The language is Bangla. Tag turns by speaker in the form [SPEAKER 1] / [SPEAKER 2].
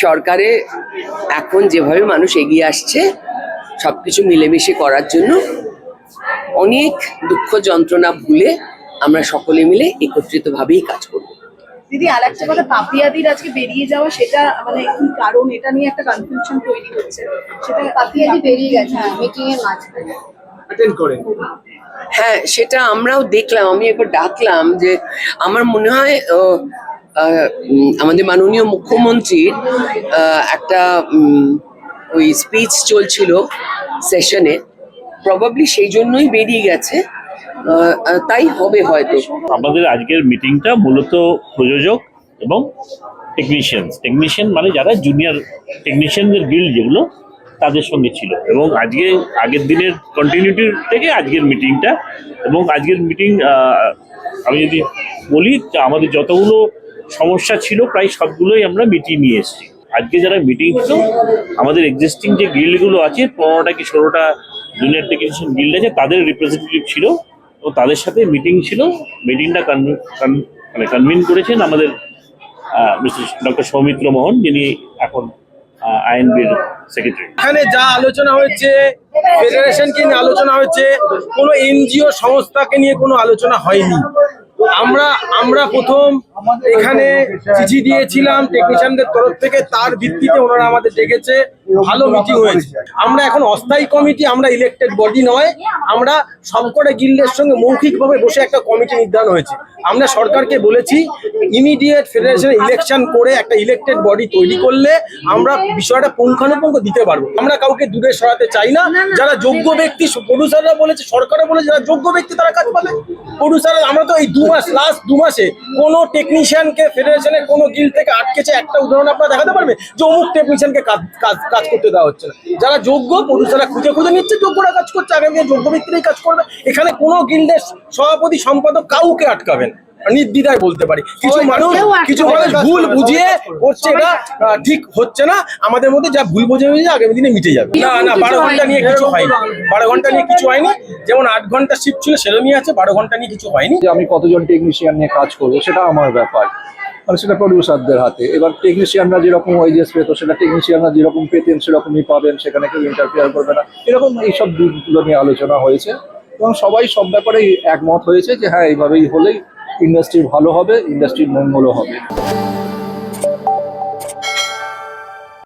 [SPEAKER 1] সরকারে এখন যেভাবে মানুষ এগিয়ে আসছে সবকিছু মিলেমিশে করার জন্য অনেক দুঃখ যন্ত্রণা ভুলে আমরা সকলে মিলে একত্রিতভাবেই কাজ করব।
[SPEAKER 2] দিদি, আর একটা কথা, পাপিয়াদির আজকে বেরিয়ে যাওয়া, সেটা মানে কি কারণ? এটা নিয়ে একটা কনফিউশন তৈরি হচ্ছে। সেটা
[SPEAKER 3] পাপিয়াদি বেরিয়ে গেছে মিটিং এর মাঝখানে
[SPEAKER 4] অ্যাটেন্ড করেন।
[SPEAKER 1] হ্যাঁ, সেটা আমরাও দেখলাম। আমি একবার ডাকলাম যে আমার মনে হয় আমাদের মাননীয় মুখ্যমন্ত্রীর একটা ওই স্পিচ চলছিল সেশনে, প্রবাবলি সেই জন্যই বেরিয়ে গেছে, তাই হবে হয়তো।
[SPEAKER 5] আমাদের আজকের মিটিংটা মূলত প্রযোজক এবং টেকনিশিয়ান মানে যারা জুনিয়র টেকনিশিয়ানদের গিল্ড যেগুলো তাদের সঙ্গে ছিল, এবং আগের দিনের কন্টিনিউটি থেকে আজকের মিটিংটা। এবং আজকের মিটিং আমি যদি বলি, আমাদের যতগুলো সমস্যা ছিল প্রায় সবগুলোই আমরা মিটিয়ে নিয়ে এসেছি। আজকে যারা মিটিং ছিল আমাদের এক্সিস্টিং যে গিল্ডগুলো আছে, 15টা কি 16টা জুনিয়র টেকনিশিয়ান গিল্ড আছে, তাদের রিপ্রেজেন্টেটিভ ছিল ও তাদের সাথে মিটিং ছিল। মিটিংটা কনভিন করেছেন আমাদের ডক্টর সৌমিত্র মোহন, যিনি এখন আইএনবির সেক্রেটারি।
[SPEAKER 4] এখানে যা আলোচনা হয়েছে, ফেডারেশনকে নিয়ে আলোচনা হয়েছে, কোনো এনজিও সংস্থাকে নিয়ে কোনো আলোচনা হয়নি। আমরা প্রথম এখানে চিঠি দিয়েছিলাম টেকনিশিয়ানদের তরফ থেকে, তার ভিত্তিতে ওনারা আমাদের ডেকেছে, ভালো মিটিং হয়েছে। আমরা এখন অস্থায়ী কমিটি, আমরা ইলেকটেড বডি নয়, আমরা সবকটা গিল্ডের সঙ্গে মৌখিকভাবে বসে একটা কমিটি নির্ধারণ হয়েছে। আমরা সরকারকে বলেছি ইমিডিয়েট ফেডারেশন ইলেকশন করে একটা ইলেকটেড বডি তৈরি করলে আমরা বিষয়টা পুঙ্খানুপুঙ্খ দিতে পারবো। আমরা কাউকে দূরে সরাতে চাই না। যারা যোগ্য ব্যক্তি, প্রডিউসাররা বলেছে, সরকারও বলেছে যারা যোগ্য ব্যক্তি তারা কাজ পাবে। প্রডিউসাররা, আমরা তো এই লাস্ট 2 মাসে কোনো টেকনিশিয়ানকে ফেডারেশনের কোনো গিল্ড থেকে আটকেছে একটা উদাহরণ আপনারা দেখাতে পারবে যে অমুক টেকনিশিয়ানকে কাজ করতে দেওয়া হচ্ছে না? যারা যোগ্য, প্রডিউসাররা খুঁজে নিচ্ছে, যোগ্যরা কাজ করছে, আগামী যোগ্য ব্যক্তিরাই কাজ করবে। এখানে কোনো গিল্ডের সভাপতি সম্পাদক কাউকে আটকাবেন নির্দ্বিধায় বলতে পারি। কিছু মানুষ ভুল বুঝিয়ে করছে, এটা ঠিক হচ্ছে না। আমাদের মধ্যে যা ভুল বুঝে আগামী দিনে মিটে যাবে। না 12 ঘন্টা নিয়ে কিছু হয়নি। 12 ঘন্টা নিয়ে কিছু হয়নি। যেমন 8 ঘন্টা শিফট ছিল সেরকমই আছে, 12 ঘন্টা নিয়ে কিছু হয়নি।
[SPEAKER 6] আমি কতজন টেকনিশিয়ান নিয়ে কাজ করবো সেটা আমার ব্যাপার, মানে সেটা প্রডিউসারদের হাতে। এবার টেকনিশিয়ানরা যেরকম ওয়েজেস পেতো সেটা টেকনিশিয়ানরা যেরকম পেতেন সেরকমই পাবেন, সেখানে কেউ ইন্টারফেয়ার করবে না। এরকম এইসব দিকগুলো নিয়ে আলোচনা হয়েছে এবং সবাই সব ব্যাপারেই একমত হয়েছে যে হ্যাঁ, এইভাবেই হলেই ইন্ডাস্ট্রি ভালো হবে, ইন্ডাস্ট্রির মঙ্গলও হবে।